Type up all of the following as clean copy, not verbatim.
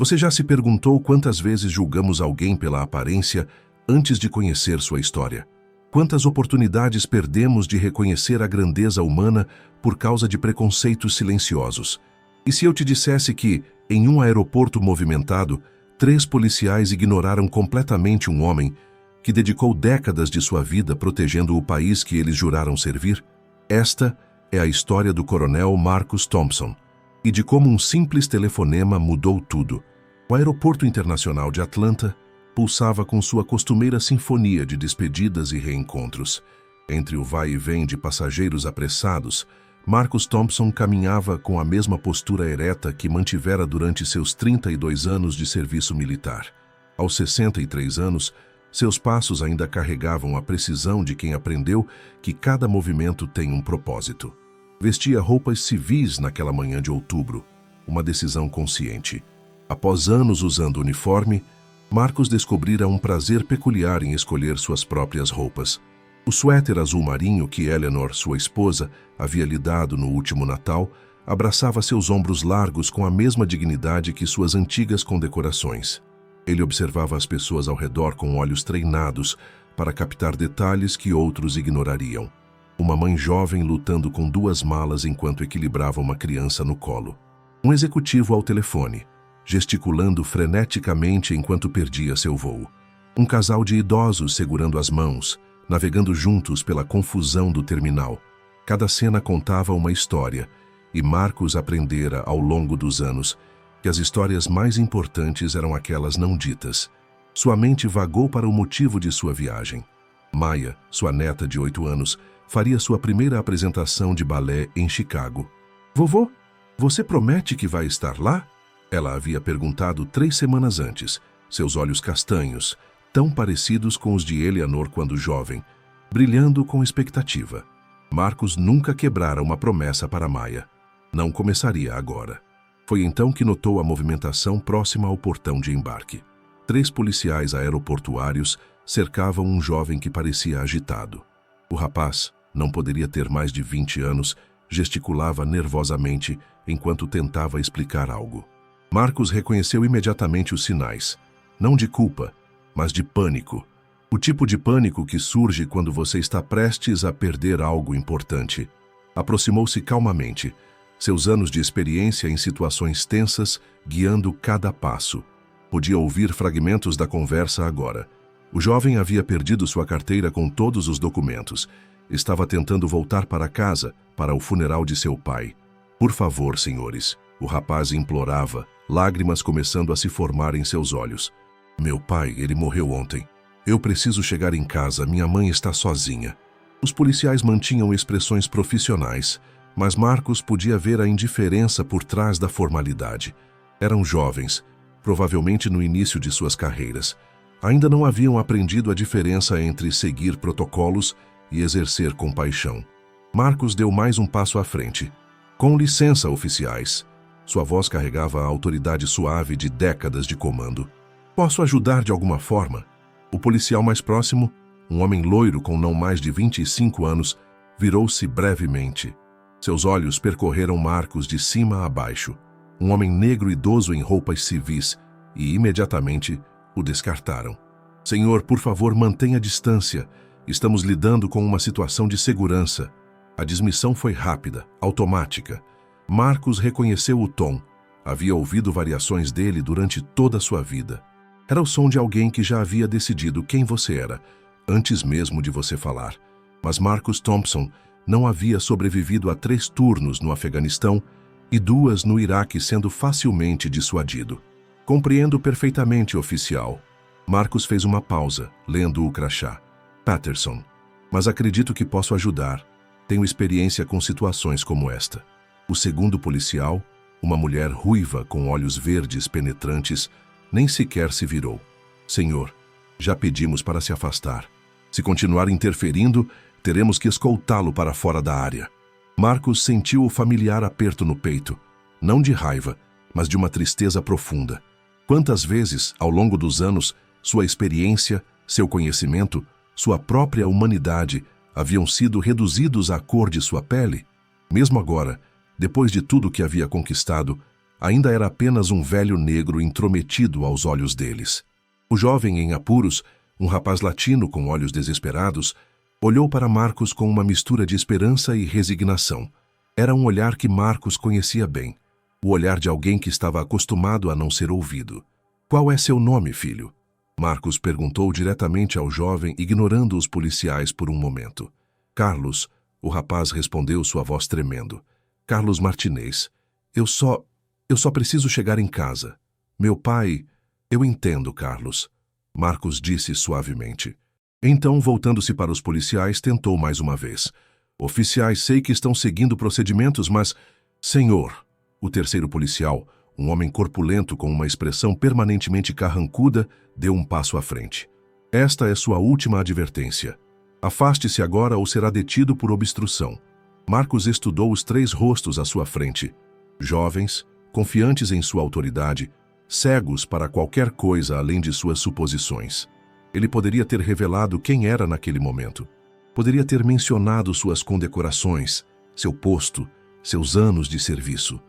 Você já se perguntou quantas vezes julgamos alguém pela aparência antes de conhecer sua história? Quantas oportunidades perdemos de reconhecer a grandeza humana por causa de preconceitos silenciosos? E se eu te dissesse que, em um aeroporto movimentado, 3 policiais ignoraram completamente um homem que dedicou décadas de sua vida protegendo o país que eles juraram servir? Esta é a história do coronel Marcus Thompson e de como um simples telefonema mudou tudo. O aeroporto internacional de Atlanta pulsava com sua costumeira sinfonia de despedidas e reencontros. Entre o vai e vem de passageiros apressados, Marcus Thompson caminhava com a mesma postura ereta que mantivera durante seus 32 anos de serviço militar. Aos 63 anos, seus passos ainda carregavam a precisão de quem aprendeu que cada movimento tem um propósito. Vestia roupas civis naquela manhã de outubro, uma decisão consciente. Após anos usando uniforme, Marcus descobrira um prazer peculiar em escolher suas próprias roupas. O suéter azul marinho que Eleanor, sua esposa, havia lhe dado no último Natal, abraçava seus ombros largos com a mesma dignidade que suas antigas condecorações. Ele observava as pessoas ao redor com olhos treinados para captar detalhes que outros ignorariam. Uma mãe jovem lutando com 2 malas enquanto equilibrava uma criança no colo. Um executivo ao telefone, gesticulando freneticamente enquanto perdia seu voo. Um casal de idosos segurando as mãos, navegando juntos pela confusão do terminal. Cada cena contava uma história, e Marcus aprendera ao longo dos anos que as histórias mais importantes eram aquelas não ditas. Sua mente vagou para o motivo de sua viagem. Maya, sua neta de 8 anos, faria sua primeira apresentação de balé em Chicago. "Vovô, você promete que vai estar lá?" Ela havia perguntado 3 semanas antes, seus olhos castanhos, tão parecidos com os de Eleanor quando jovem, brilhando com expectativa. Marcus nunca quebrara uma promessa para Maya. Não começaria agora. Foi então que notou a movimentação próxima ao portão de embarque. 3 policiais aeroportuários cercavam um jovem que parecia agitado. O rapaz, não poderia ter mais de 20 anos, gesticulava nervosamente enquanto tentava explicar algo. Marcus reconheceu imediatamente os sinais, não de culpa, mas de pânico. O tipo de pânico que surge quando você está prestes a perder algo importante. Aproximou-se calmamente, seus anos de experiência em situações tensas guiando cada passo. Podia ouvir fragmentos da conversa agora. O jovem havia perdido sua carteira com todos os documentos. Estava tentando voltar para casa, para o funeral de seu pai. "Por favor, senhores", o rapaz implorava, lágrimas começando a se formar em seus olhos. "Meu pai, ele morreu ontem. Eu preciso chegar em casa, minha mãe está sozinha." Os policiais mantinham expressões profissionais, mas Marcus podia ver a indiferença por trás da formalidade. Eram jovens, provavelmente no início de suas carreiras. Ainda não haviam aprendido a diferença entre seguir protocolos e exercer compaixão. Marcus deu mais um passo à frente. "Com licença, oficiais." Sua voz carregava a autoridade suave de décadas de comando. "Posso ajudar de alguma forma?" O policial mais próximo, um homem loiro com não mais de 25 anos, virou-se brevemente. Seus olhos percorreram Marcus de cima a baixo. Um homem negro idoso em roupas civis, e imediatamente o descartaram. "Senhor, por favor, mantenha distância. Estamos lidando com uma situação de segurança." A dismissão foi rápida, automática. Marcus reconheceu o tom. Havia ouvido variações dele durante toda a sua vida. Era o som de alguém que já havia decidido quem você era, antes mesmo de você falar. Mas Marcus Thompson não havia sobrevivido a 3 turnos no Afeganistão e 2 no Iraque, sendo facilmente dissuadido. "Compreendo perfeitamente, oficial." Marcus fez uma pausa, lendo o crachá. "Patterson. Mas acredito que posso ajudar. Tenho experiência com situações como esta." O segundo policial, uma mulher ruiva com olhos verdes penetrantes, nem sequer se virou. "Senhor, já pedimos para se afastar. Se continuar interferindo, teremos que escoltá-lo para fora da área." Marcus sentiu o familiar aperto no peito, não de raiva, mas de uma tristeza profunda. Quantas vezes, ao longo dos anos, sua experiência, seu conhecimento, sua própria humanidade haviam sido reduzidos à cor de sua pele? Mesmo agora, depois de tudo que havia conquistado, ainda era apenas um velho negro intrometido aos olhos deles. O jovem em apuros, um rapaz latino com olhos desesperados, olhou para Marcos com uma mistura de esperança e resignação. Era um olhar que Marcos conhecia bem, o olhar de alguém que estava acostumado a não ser ouvido. "Qual é seu nome, filho?" Marcos perguntou diretamente ao jovem, ignorando os policiais por um momento. "Carlos", o rapaz respondeu, sua voz tremendo. "Carlos Martinez. Eu só preciso chegar em casa. Meu pai..." "Eu entendo, Carlos", Marcos disse suavemente. Então, voltando-se para os policiais, tentou mais uma vez. "Oficiais, sei que estão seguindo procedimentos, mas..." "Senhor", o terceiro policial, um homem corpulento com uma expressão permanentemente carrancuda, deu um passo à frente. "Esta é sua última advertência. Afaste-se agora ou será detido por obstrução." Marcos estudou os 3 rostos à sua frente. Jovens, confiantes em sua autoridade, cegos para qualquer coisa além de suas suposições. Ele poderia ter revelado quem era naquele momento. Poderia ter mencionado suas condecorações, seu posto, seus anos de serviço.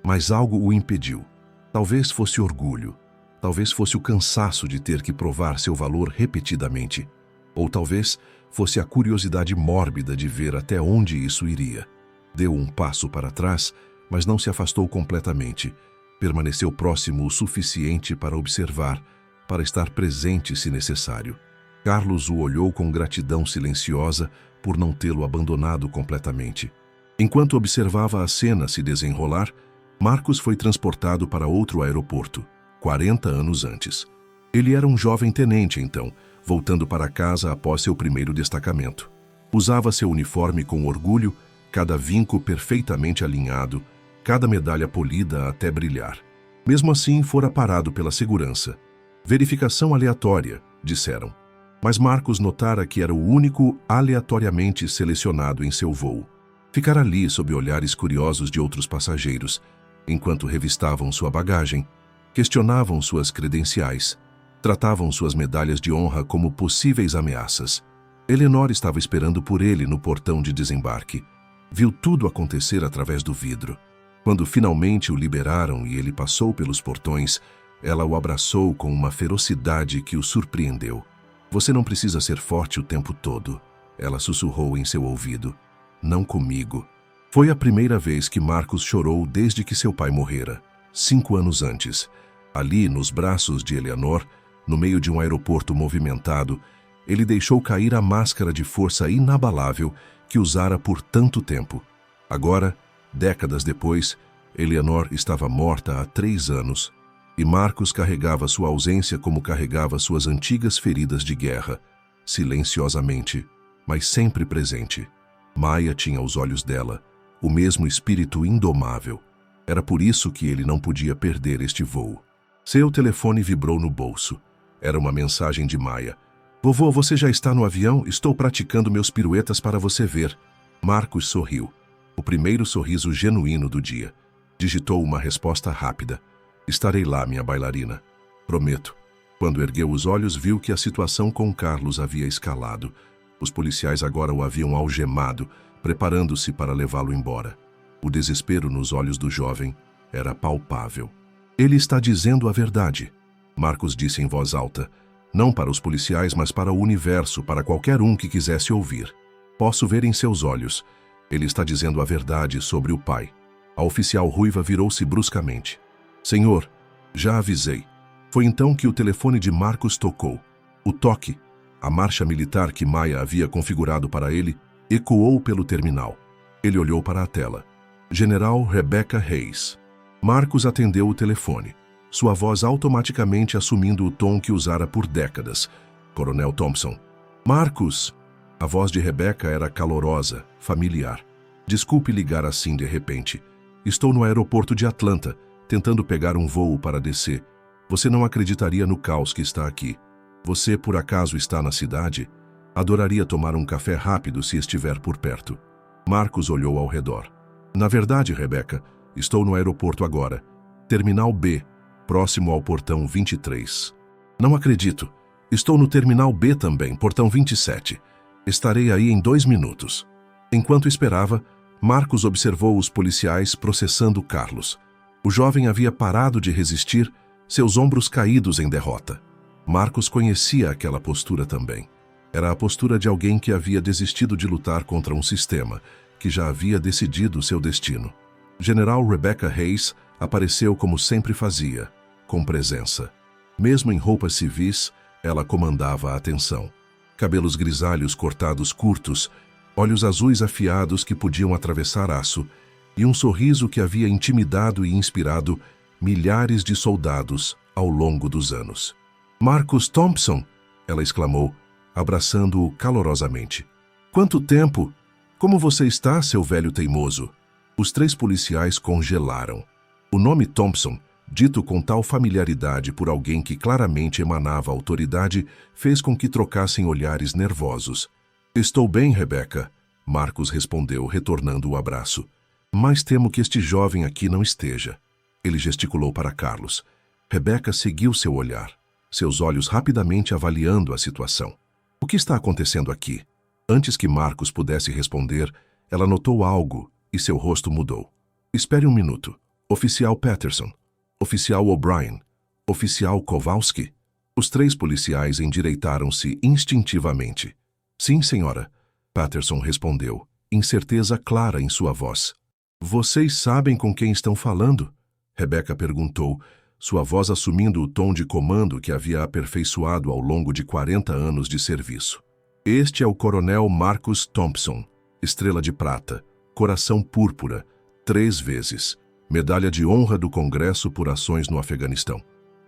Mas algo o impediu. Talvez fosse orgulho. Talvez fosse o cansaço de ter que provar seu valor repetidamente. Ou talvez fosse a curiosidade mórbida de ver até onde isso iria. Deu um passo para trás, mas não se afastou completamente. Permaneceu próximo o suficiente para observar, para estar presente se necessário. Carlos o olhou com gratidão silenciosa por não tê-lo abandonado completamente. Enquanto observava a cena se desenrolar, Marcos foi transportado para outro aeroporto, 40 anos antes. Ele era um jovem tenente, então, voltando para casa após seu primeiro destacamento. Usava seu uniforme com orgulho, cada vinco perfeitamente alinhado, cada medalha polida até brilhar. Mesmo assim, fora parado pela segurança. "Verificação aleatória", disseram. Mas Marcos notara que era o único aleatoriamente selecionado em seu voo. Ficara ali sob olhares curiosos de outros passageiros, enquanto revistavam sua bagagem, questionavam suas credenciais, tratavam suas medalhas de honra como possíveis ameaças. Eleanor estava esperando por ele no portão de desembarque. Viu tudo acontecer através do vidro. Quando finalmente o liberaram e ele passou pelos portões, ela o abraçou com uma ferocidade que o surpreendeu. "Você não precisa ser forte o tempo todo", ela sussurrou em seu ouvido. "Não comigo." Foi a primeira vez que Marcos chorou desde que seu pai morrera, 5 anos antes. Ali, nos braços de Eleanor, no meio de um aeroporto movimentado, ele deixou cair a máscara de força inabalável que usara por tanto tempo. Agora, décadas depois, Eleanor estava morta há 3 anos, e Marcos carregava sua ausência como carregava suas antigas feridas de guerra, silenciosamente, mas sempre presente. Maia tinha os olhos dela, o mesmo espírito indomável. Era por isso que ele não podia perder este voo. Seu telefone vibrou no bolso. Era uma mensagem de Maia. "Vovô, você já está no avião? Estou praticando meus piruetas para você ver." Marcos sorriu. O primeiro sorriso genuíno do dia. Digitou uma resposta rápida. "Estarei lá, minha bailarina. Prometo." Quando ergueu os olhos, viu que a situação com Carlos havia escalado. Os policiais agora o haviam algemado, preparando-se para levá-lo embora. O desespero nos olhos do jovem era palpável. "Ele está dizendo a verdade", Marcos disse em voz alta. Não para os policiais, mas para o universo, para qualquer um que quisesse ouvir. "Posso ver em seus olhos. Ele está dizendo a verdade sobre o pai." A oficial ruiva virou-se bruscamente. "Senhor, já avisei." Foi então que o telefone de Marcos tocou. O toque, a marcha militar que Maia havia configurado para ele, ecoou pelo terminal. Ele olhou para a tela. General Rebecca Hayes. Marcos atendeu o telefone, sua voz automaticamente assumindo o tom que usara por décadas. "Coronel Thompson." "Marcos!" A voz de Rebecca era calorosa, familiar. "Desculpe ligar assim de repente. Estou no aeroporto de Atlanta, tentando pegar um voo para descer. Você não acreditaria no caos que está aqui. Você, por acaso, está na cidade? Adoraria tomar um café rápido se estiver por perto." Marcos olhou ao redor. "Na verdade, Rebecca, estou no aeroporto agora. Terminal B, próximo ao portão 23. "Não acredito. Estou no Terminal B também, portão 27. Estarei aí em 2 minutos." Enquanto esperava, Marcos observou os policiais processando Carlos. O jovem havia parado de resistir, seus ombros caídos em derrota. Marcos conhecia aquela postura também. Era a postura de alguém que havia desistido de lutar contra um sistema, que já havia decidido seu destino. General Rebecca Hayes apareceu como sempre fazia, com presença. Mesmo em roupas civis, ela comandava a atenção. Cabelos grisalhos cortados curtos, olhos azuis afiados que podiam atravessar aço, e um sorriso que havia intimidado e inspirado milhares de soldados ao longo dos anos. "Marcus Thompson!" ela exclamou, abraçando-o calorosamente. "Quanto tempo! Como você está, seu velho teimoso?" Os 3 policiais congelaram. O nome Thompson, dito com tal familiaridade por alguém que claramente emanava autoridade, fez com que trocassem olhares nervosos. "Estou bem, Rebecca", Marcus respondeu, retornando o abraço. "Mas temo que este jovem aqui não esteja." Ele gesticulou para Carlos. Rebecca seguiu seu olhar, seus olhos rapidamente avaliando a situação. "O que está acontecendo aqui?" Antes que Marcus pudesse responder, ela notou algo e seu rosto mudou. "Espere um minuto. Oficial Patterson, Oficial O'Brien, Oficial Kowalski." Os 3 policiais endireitaram-se instintivamente. "Sim, senhora", Patterson respondeu, incerteza clara em sua voz. "Vocês sabem com quem estão falando?" Rebecca perguntou, sua voz assumindo o tom de comando que havia aperfeiçoado ao longo de 40 anos de serviço. "Este é o coronel Marcus Thompson, estrela de prata, coração púrpura, 3 vezes, medalha de honra do Congresso por ações no Afeganistão.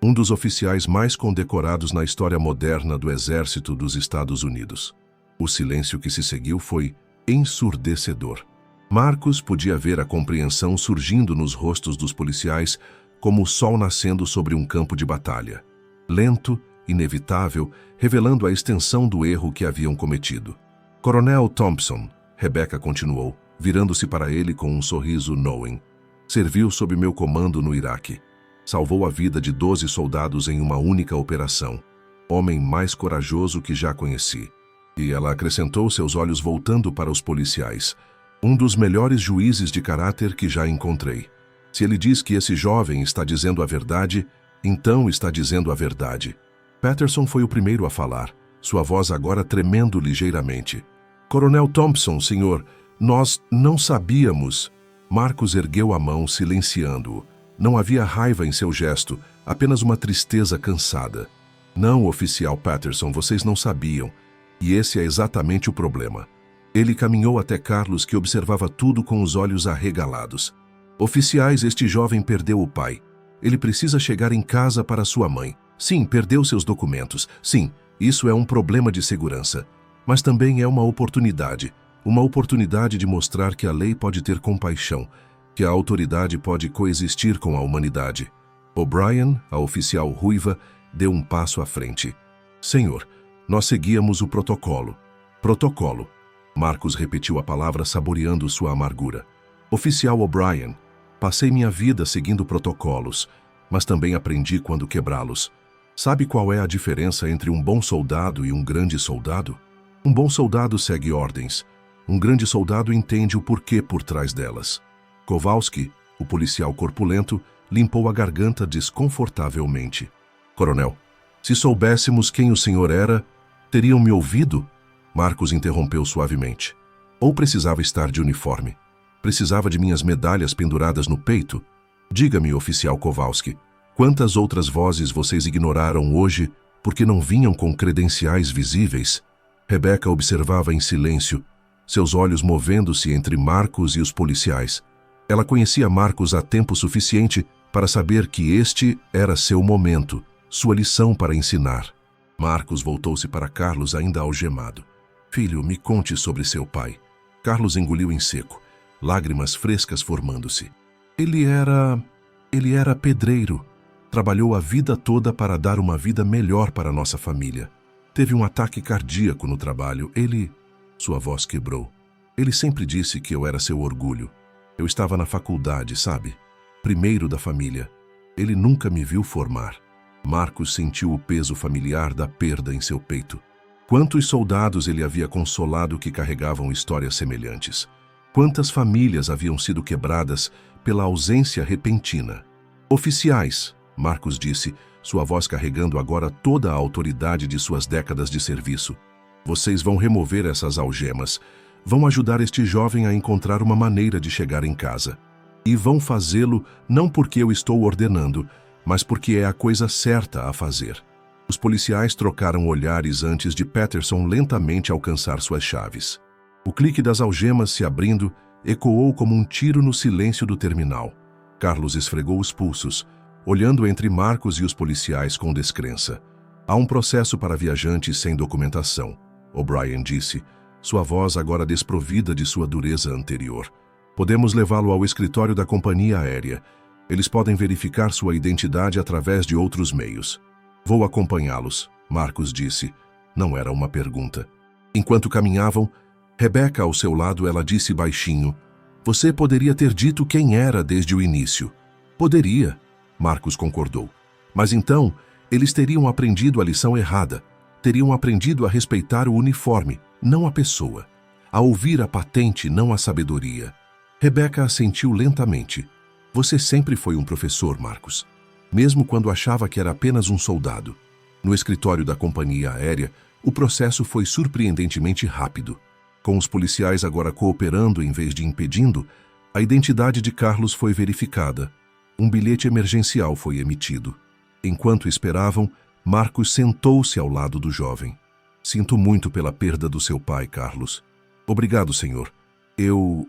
Um dos oficiais mais condecorados na história moderna do Exército dos Estados Unidos." O silêncio que se seguiu foi ensurdecedor. Marcus podia ver a compreensão surgindo nos rostos dos policiais como o sol nascendo sobre um campo de batalha. Lento, inevitável, revelando a extensão do erro que haviam cometido. "Coronel Thompson", Rebecca continuou, virando-se para ele com um sorriso knowing. "Serviu sob meu comando no Iraque. Salvou a vida de 12 soldados em uma única operação. Homem mais corajoso que já conheci." E ela acrescentou, seus olhos voltando para os policiais. "Um dos melhores juízes de caráter que já encontrei. Se ele diz que esse jovem está dizendo a verdade, então está dizendo a verdade." Patterson foi o primeiro a falar, sua voz agora tremendo ligeiramente. "Coronel Thompson, senhor, nós não sabíamos." Marcus ergueu a mão, silenciando-o. Não havia raiva em seu gesto, apenas uma tristeza cansada. "Não, oficial Patterson, vocês não sabiam. E esse é exatamente o problema." Ele caminhou até Carlos, que observava tudo com os olhos arregalados. "Oficiais, este jovem perdeu o pai. Ele precisa chegar em casa para sua mãe. Sim, perdeu seus documentos. Sim, isso é um problema de segurança. Mas também é uma oportunidade de mostrar que a lei pode ter compaixão, que a autoridade pode coexistir com a humanidade." O'Brien, a oficial ruiva, deu um passo à frente. "Senhor, nós seguíamos o protocolo." "Protocolo." Marcus repetiu a palavra, saboreando sua amargura. "Oficial O'Brien, passei minha vida seguindo protocolos, mas também aprendi quando quebrá-los. Sabe qual é a diferença entre um bom soldado e um grande soldado? Um bom soldado segue ordens. Um grande soldado entende o porquê por trás delas." Kowalski, o policial corpulento, limpou a garganta desconfortavelmente. "Coronel, se soubéssemos quem o senhor era, teriam me ouvido?" Marcus interrompeu suavemente. "Ou precisava estar de uniforme? Precisava de minhas medalhas penduradas no peito? Diga-me, oficial Kowalski, quantas outras vozes vocês ignoraram hoje porque não vinham com credenciais visíveis?" Rebecca observava em silêncio, seus olhos movendo-se entre Marcus e os policiais. Ela conhecia Marcus há tempo suficiente para saber que este era seu momento, sua lição para ensinar. Marcus voltou-se para Carlos, ainda algemado. "Filho, me conte sobre seu pai." Carlos engoliu em seco, lágrimas frescas formando-se. Ele era pedreiro. Trabalhou a vida toda para dar uma vida melhor para nossa família. Teve um ataque cardíaco no trabalho. Sua voz quebrou. "Ele sempre disse que eu era seu orgulho. Eu estava na faculdade, sabe? Primeiro da família. Ele nunca me viu formar." Marcus sentiu o peso familiar da perda em seu peito. Quantos soldados ele havia consolado que carregavam histórias semelhantes? Quantas famílias haviam sido quebradas pela ausência repentina. Oficiais, Marcos disse, sua voz carregando agora toda a autoridade de suas décadas de serviço. Vocês vão remover essas algemas, vão ajudar este jovem a encontrar uma maneira de chegar em casa. E vão fazê-lo não porque eu estou ordenando, mas porque é a coisa certa a fazer. Os policiais trocaram olhares antes de Patterson lentamente alcançar suas chaves. O clique das algemas se abrindo ecoou como um tiro no silêncio do terminal. Carlos esfregou os pulsos, olhando entre Marcos e os policiais com descrença. Há um processo para viajantes sem documentação, O'Brien disse, sua voz agora desprovida de sua dureza anterior. Podemos levá-lo ao escritório da companhia aérea. Eles podem verificar sua identidade através de outros meios. Vou acompanhá-los, Marcos disse. Não era uma pergunta. Enquanto caminhavam, Rebecca ao seu lado, ela disse baixinho, você poderia ter dito quem era desde o início. Poderia, Marcos concordou. Mas então, eles teriam aprendido a lição errada. Teriam aprendido a respeitar o uniforme, não a pessoa. A ouvir a patente, não a sabedoria. Rebecca assentiu lentamente. Você sempre foi um professor, Marcos. Mesmo quando achava que era apenas um soldado. No escritório da companhia aérea, o processo foi surpreendentemente rápido. Com os policiais agora cooperando em vez de impedindo, a identidade de Carlos foi verificada. Um bilhete emergencial foi emitido. Enquanto esperavam, Marcos sentou-se ao lado do jovem. Sinto muito pela perda do seu pai, Carlos. Obrigado, senhor. Eu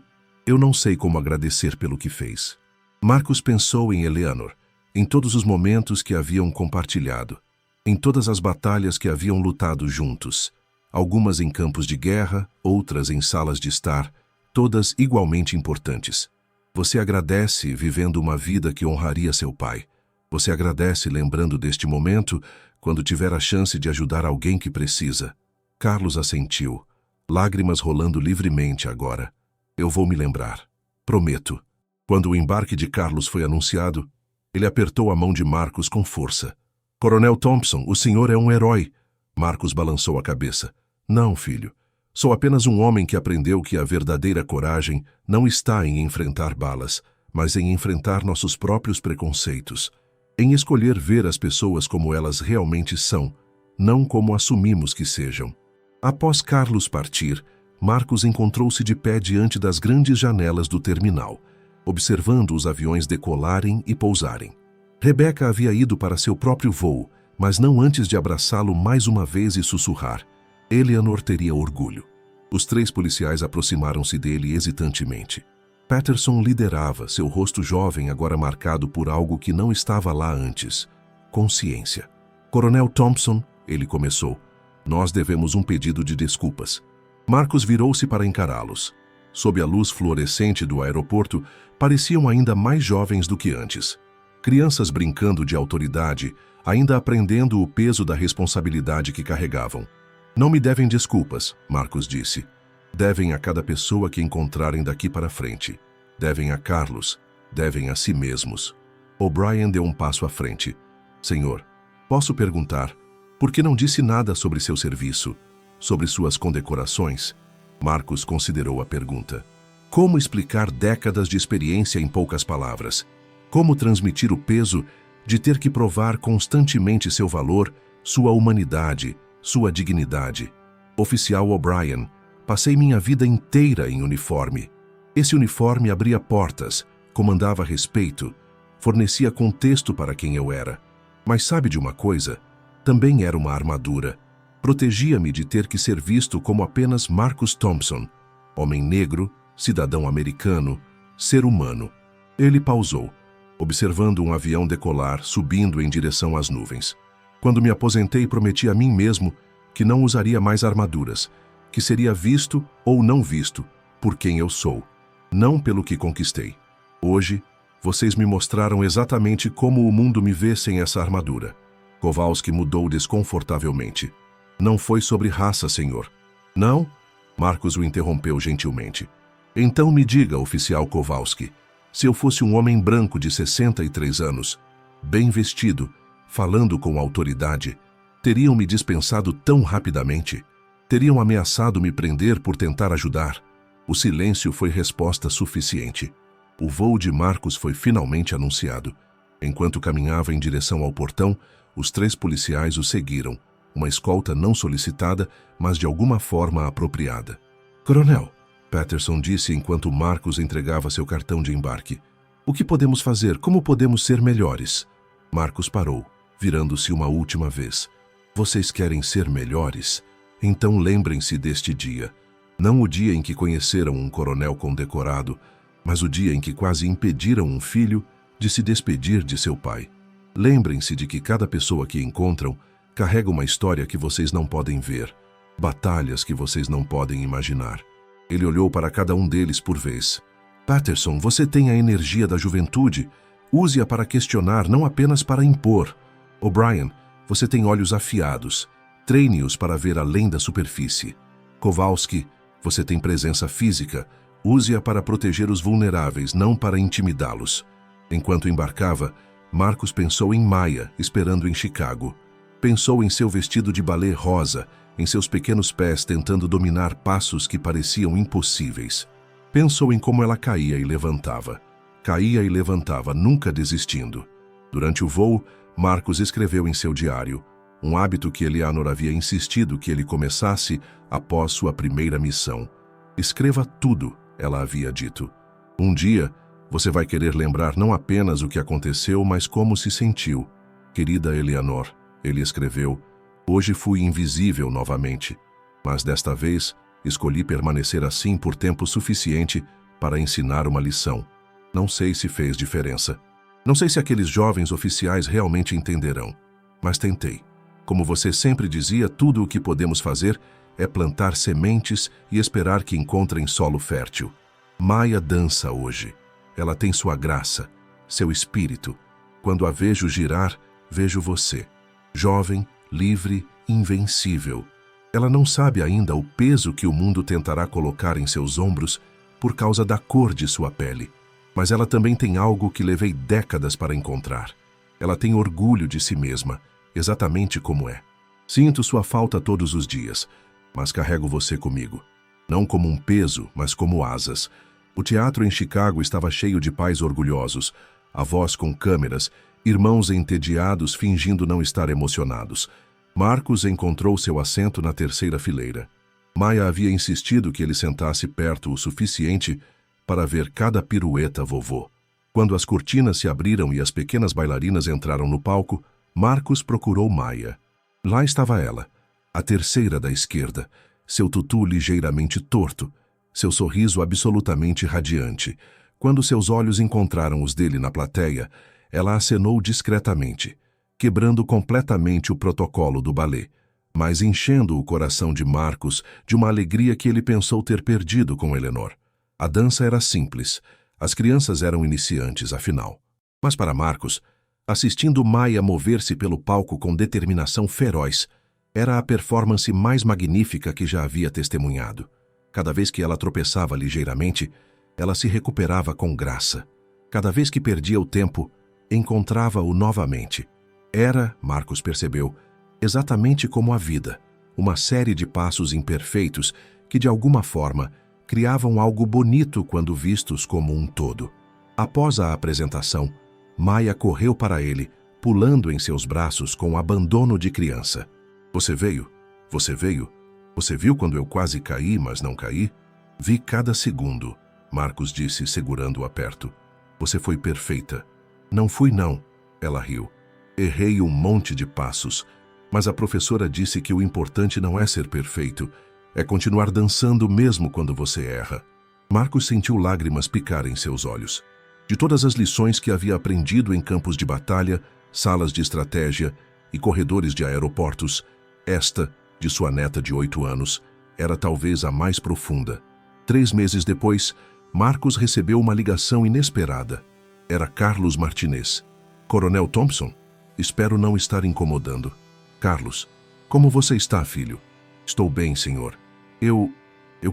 não sei como agradecer pelo que fez. Marcos pensou em Eleanor, em todos os momentos que haviam compartilhado, em todas as batalhas que haviam lutado juntos, algumas em campos de guerra, outras em salas de estar, todas igualmente importantes. Você agradece vivendo uma vida que honraria seu pai. Você agradece lembrando deste momento quando tiver a chance de ajudar alguém que precisa. Carlos assentiu, lágrimas rolando livremente agora. Eu vou me lembrar. Prometo. Quando o embarque de Carlos foi anunciado, ele apertou a mão de Marcos com força. Coronel Thompson, o senhor é um herói. Marcos balançou a cabeça. Não, filho. Sou apenas um homem que aprendeu que a verdadeira coragem não está em enfrentar balas, mas em enfrentar nossos próprios preconceitos. Em escolher ver as pessoas como elas realmente são, não como assumimos que sejam. Após Carlos partir, Marcos encontrou-se de pé diante das grandes janelas do terminal, observando os aviões decolarem e pousarem. Rebecca havia ido para seu próprio voo, mas não antes de abraçá-lo mais uma vez e sussurrar. Eleanor teria orgulho. Os 3 policiais aproximaram-se dele hesitantemente. Patterson liderava, seu rosto jovem agora marcado por algo que não estava lá antes. Consciência. Coronel Thompson, ele começou. Nós devemos um pedido de desculpas. Marcos virou-se para encará-los. Sob a luz fluorescente do aeroporto, pareciam ainda mais jovens do que antes. Crianças brincando de autoridade, ainda aprendendo o peso da responsabilidade que carregavam. Não me devem desculpas, Marcos disse. Devem a cada pessoa que encontrarem daqui para frente. Devem a Carlos. Devem a si mesmos. O'Brien deu um passo à frente. Senhor, posso perguntar, por que não disse nada sobre seu serviço, sobre suas condecorações? Marcos considerou a pergunta. Como explicar décadas de experiência em poucas palavras? Como transmitir o peso de ter que provar constantemente seu valor, sua humanidade, sua dignidade? Oficial O'Brien, passei minha vida inteira em uniforme. Esse uniforme abria portas, comandava respeito, fornecia contexto para quem eu era. Mas sabe de uma coisa? Também era uma armadura. Protegia-me de ter que ser visto como apenas Marcus Thompson, homem negro, cidadão americano, ser humano. Ele pausou, observando um avião decolar, subindo em direção às nuvens. Quando me aposentei, prometi a mim mesmo que não usaria mais armaduras, que seria visto ou não visto por quem eu sou, não pelo que conquistei. Hoje, vocês me mostraram exatamente como o mundo me vê sem essa armadura. Kowalski mudou desconfortavelmente. Não foi sobre raça, senhor. Não? Marcos o interrompeu gentilmente. Então me diga, oficial Kowalski, se eu fosse um homem branco de 63 anos, bem vestido, falando com autoridade, teriam me dispensado tão rapidamente? Teriam ameaçado me prender por tentar ajudar? O silêncio foi resposta suficiente. O voo de Marcus foi finalmente anunciado. Enquanto caminhava em direção ao portão, os 3 policiais o seguiram, uma escolta não solicitada, mas de alguma forma apropriada. Coronel, Patterson disse enquanto Marcus entregava seu cartão de embarque. O que podemos fazer? Como podemos ser melhores? Marcus parou, virando-se uma última vez. Vocês querem ser melhores? Então lembrem-se deste dia. Não o dia em que conheceram um coronel condecorado, mas o dia em que quase impediram um filho de se despedir de seu pai. Lembrem-se de que cada pessoa que encontram carrega uma história que vocês não podem ver, batalhas que vocês não podem imaginar. Ele olhou para cada um deles por vez. Patterson, você tem a energia da juventude. Use-a para questionar, não apenas para impor. O'Brien, você tem olhos afiados. Treine-os para ver além da superfície. Kowalski, você tem presença física. Use-a para proteger os vulneráveis, não para intimidá-los. Enquanto embarcava, Marcus pensou em Maya, esperando em Chicago. Pensou em seu vestido de balé rosa, em seus pequenos pés tentando dominar passos que pareciam impossíveis. Pensou em como ela caía e levantava. Caía e levantava, nunca desistindo. Durante o voo, Marcus escreveu em seu diário, um hábito que Eleanor havia insistido que ele começasse após sua primeira missão. Escreva tudo, ela havia dito. Um dia, você vai querer lembrar não apenas o que aconteceu, mas como se sentiu. Querida Eleanor, ele escreveu, hoje fui invisível novamente, mas desta vez escolhi permanecer assim por tempo suficiente para ensinar uma lição. Não sei se fez diferença. Não sei se aqueles jovens oficiais realmente entenderão, mas tentei. Como você sempre dizia, tudo o que podemos fazer é plantar sementes e esperar que encontrem solo fértil. Maya dança hoje. Ela tem sua graça, seu espírito. Quando a vejo girar, vejo você. Jovem, livre, invencível. Ela não sabe ainda o peso que o mundo tentará colocar em seus ombros por causa da cor de sua pele. Mas ela também tem algo que levei décadas para encontrar. Ela tem orgulho de si mesma, exatamente como é. Sinto sua falta todos os dias, mas carrego você comigo. Não como um peso, mas como asas. O teatro em Chicago estava cheio de pais orgulhosos, avós com câmeras, irmãos entediados fingindo não estar emocionados. Marcus encontrou seu assento na terceira fileira. Maya havia insistido que ele sentasse perto o suficiente para ver cada pirueta vovô. Quando as cortinas se abriram e as pequenas bailarinas entraram no palco, Marcus procurou Maya. Lá estava ela, a terceira da esquerda, seu tutu ligeiramente torto, seu sorriso absolutamente radiante. Quando seus olhos encontraram os dele na plateia, ela acenou discretamente, quebrando completamente o protocolo do balé, mas enchendo o coração de Marcus de uma alegria que ele pensou ter perdido com Eleanor. A dança era simples, as crianças eram iniciantes, afinal. Mas para Marcus, assistindo Maya mover-se pelo palco com determinação feroz, era a performance mais magnífica que já havia testemunhado. Cada vez que ela tropeçava ligeiramente, ela se recuperava com graça. Cada vez que perdia o tempo, encontrava-o novamente. Era, Marcus percebeu, exatamente como a vida, uma série de passos imperfeitos que, de alguma forma, criavam algo bonito quando vistos como um todo. Após a apresentação, Maya correu para ele, pulando em seus braços com abandono de criança. Você veio? Você veio? Você viu quando eu quase caí, mas não caí? Vi cada segundo, Marcus disse, segurando-a perto. Você foi perfeita. Não fui, não, ela riu. Errei um monte de passos, mas a professora disse que o importante não é ser perfeito, é continuar dançando mesmo quando você erra. Marcus sentiu lágrimas picar em seus olhos. De todas as lições que havia aprendido em campos de batalha, salas de estratégia e corredores de aeroportos, esta, de sua neta de 8 anos, era talvez a mais profunda. 3 meses depois, Marcus recebeu uma ligação inesperada. Era Carlos Martinez. Coronel Thompson? Espero não estar incomodando. Carlos, como você está, filho? Estou bem, senhor. Eu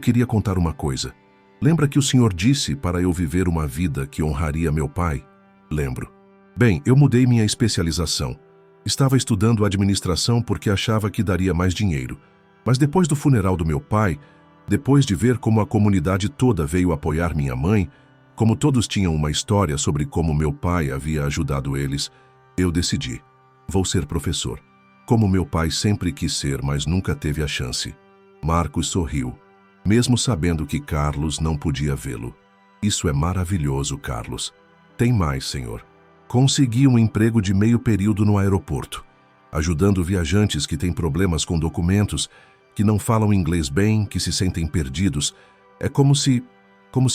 queria contar uma coisa. Lembra que o senhor disse para eu viver uma vida que honraria meu pai? Lembro. Bem, eu mudei minha especialização. Estava estudando administração porque achava que daria mais dinheiro. Mas depois do funeral do meu pai, depois de ver como a comunidade toda veio apoiar minha mãe, Como todos tinham uma história sobre como meu pai havia ajudado eles, eu decidi: vou ser professor. Como meu pai sempre quis ser, mas nunca teve a chance. Marcos sorriu, mesmo sabendo que Carlos não podia vê-lo. Isso é maravilhoso, Carlos. Tem mais, senhor. Consegui um emprego de meio período no aeroporto, ajudando viajantes que têm problemas com documentos, que não falam inglês bem, que se sentem perdidos. É como se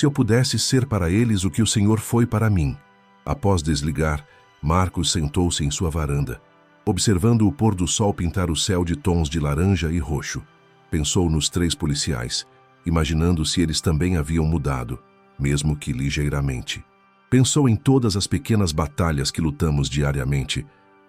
eu pudesse ser para eles o que o Senhor foi para mim. Após desligar, Marcos sentou-se em sua varanda, observando o pôr do sol pintar o céu de tons de laranja e roxo. Pensou nos 3 policiais, imaginando se eles também haviam mudado, mesmo que ligeiramente. Pensou em todas as pequenas batalhas que lutamos diariamente,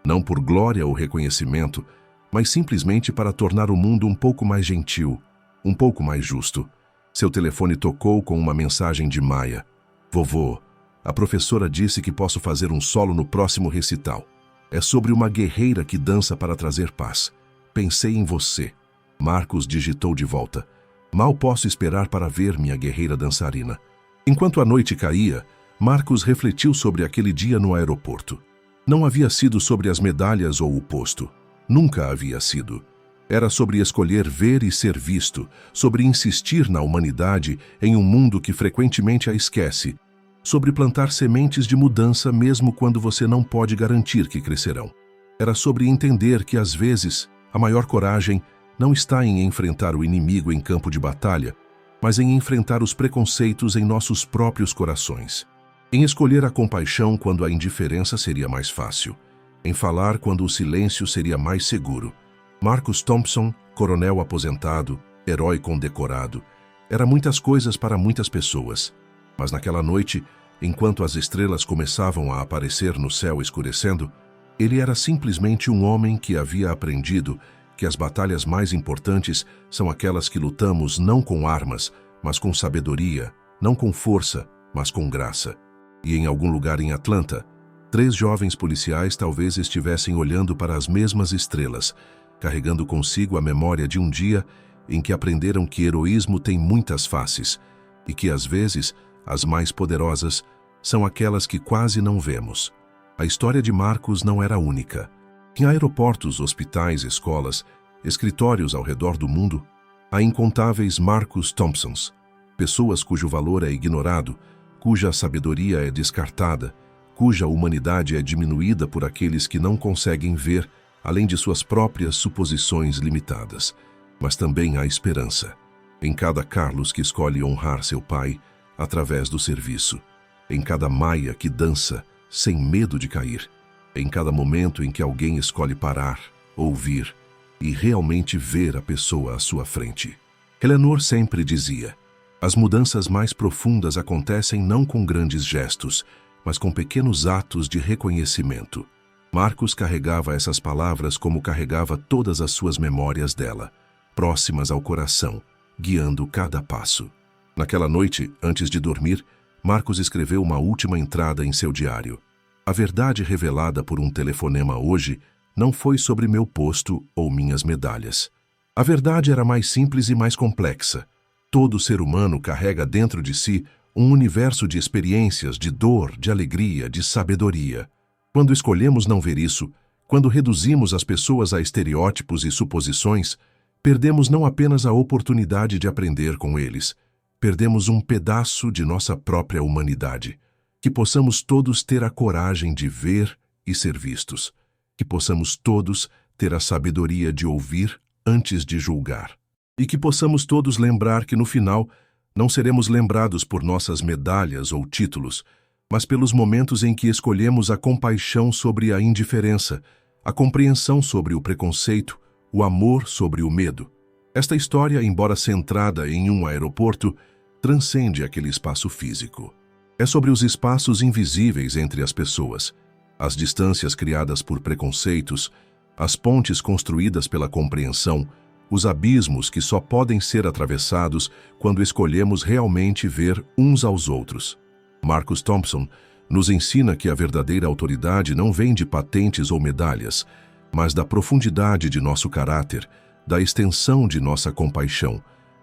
não por glória ou reconhecimento, mas simplesmente para tornar o mundo um pouco mais gentil, um pouco mais justo. Seu telefone tocou com uma mensagem de Maia. Vovô, a professora disse que posso fazer um solo no próximo recital. É sobre uma guerreira que dança para trazer paz. Pensei em você. Marcos digitou de volta. Mal posso esperar para ver minha guerreira dançarina. Enquanto a noite caía, Marcos refletiu sobre aquele dia no aeroporto. Não havia sido sobre as medalhas ou o posto. Nunca havia sido. Era sobre escolher ver e ser visto, sobre insistir na humanidade em um mundo que frequentemente a esquece, sobre plantar sementes de mudança mesmo quando você não pode garantir que crescerão. Era sobre entender que, às vezes, a maior coragem não está em enfrentar o inimigo em campo de batalha, mas em enfrentar os preconceitos em nossos próprios corações. Em escolher a compaixão quando a indiferença seria mais fácil. Em falar quando o silêncio seria mais seguro. Marcus Thompson, coronel aposentado, herói condecorado, era muitas coisas para muitas pessoas. Mas naquela noite, enquanto as estrelas começavam a aparecer no céu escurecendo, ele era simplesmente um homem que havia aprendido que as batalhas mais importantes são aquelas que lutamos não com armas, mas com sabedoria, não com força, mas com graça. E em algum lugar em Atlanta, 3 jovens policiais talvez estivessem olhando para as mesmas estrelas, carregando consigo a memória de um dia em que aprenderam que heroísmo tem muitas faces e que, às vezes, as mais poderosas são aquelas que quase não vemos. A história de Marcos não era única. Em aeroportos, hospitais, escolas, escritórios ao redor do mundo, há incontáveis Marcus Thompsons, pessoas cujo valor é ignorado, cuja sabedoria é descartada, cuja humanidade é diminuída por aqueles que não conseguem ver além de suas próprias suposições limitadas. Mas também há esperança. Em cada Carlos que escolhe honrar seu pai através do serviço. Em cada Maia que dança sem medo de cair. Em cada momento em que alguém escolhe parar, ouvir e realmente ver a pessoa à sua frente. Eleanor sempre dizia: as mudanças mais profundas acontecem não com grandes gestos, mas com pequenos atos de reconhecimento. Marcos carregava essas palavras como carregava todas as suas memórias dela, próximas ao coração, guiando cada passo. Naquela noite, antes de dormir, Marcos escreveu uma última entrada em seu diário. A verdade revelada por um telefonema hoje não foi sobre meu posto ou minhas medalhas. A verdade era mais simples e mais complexa. Todo ser humano carrega dentro de si um universo de experiências, de dor, de alegria, de sabedoria. Quando escolhemos não ver isso, quando reduzimos as pessoas a estereótipos e suposições, perdemos não apenas a oportunidade de aprender com eles, perdemos um pedaço de nossa própria humanidade. Que possamos todos ter a coragem de ver e ser vistos. Que possamos todos ter a sabedoria de ouvir antes de julgar. E que possamos todos lembrar que no final não seremos lembrados por nossas medalhas ou títulos, mas pelos momentos em que escolhemos a compaixão sobre a indiferença, a compreensão sobre o preconceito, o amor sobre o medo. Esta história, embora centrada em um aeroporto, transcende aquele espaço físico. É sobre os espaços invisíveis entre as pessoas, as distâncias criadas por preconceitos, as pontes construídas pela compreensão, os abismos que só podem ser atravessados quando escolhemos realmente ver uns aos outros. Marcus Thompson nos ensina que a verdadeira autoridade não vem de patentes ou medalhas, mas da profundidade de nosso caráter, da extensão de nossa compaixão,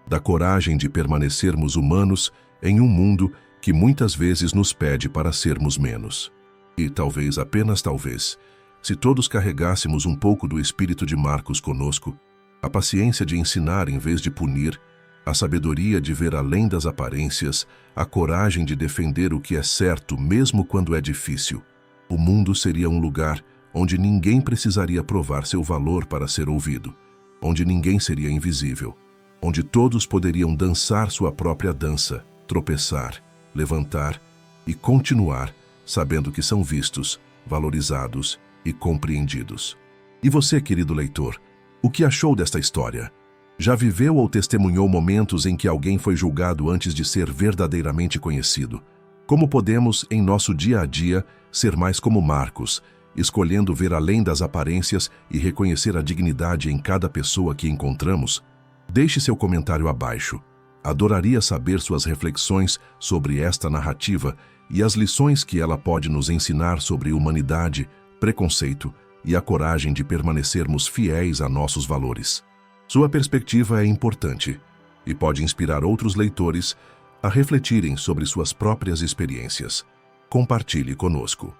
da coragem de permanecermos humanos em um mundo que muitas vezes nos pede para sermos menos. E talvez, apenas talvez, se todos carregássemos um pouco do espírito de Marcos conosco, a paciência de ensinar em vez de punir, a sabedoria de ver além das aparências, a coragem de defender o que é certo mesmo quando é difícil, o mundo seria um lugar onde ninguém precisaria provar seu valor para ser ouvido, onde ninguém seria invisível, onde todos poderiam dançar sua própria dança, tropeçar, levantar e continuar, sabendo que são vistos, valorizados e compreendidos. E você, querido leitor, o que achou desta história? Já viveu ou testemunhou momentos em que alguém foi julgado antes de ser verdadeiramente conhecido? Como podemos, em nosso dia a dia, ser mais como Marcos, escolhendo ver além das aparências e reconhecer a dignidade em cada pessoa que encontramos? Deixe seu comentário abaixo. Adoraria saber suas reflexões sobre esta narrativa e as lições que ela pode nos ensinar sobre humanidade, preconceito e a coragem de permanecermos fiéis a nossos valores. Sua perspectiva é importante e pode inspirar outros leitores a refletirem sobre suas próprias experiências. Compartilhe conosco.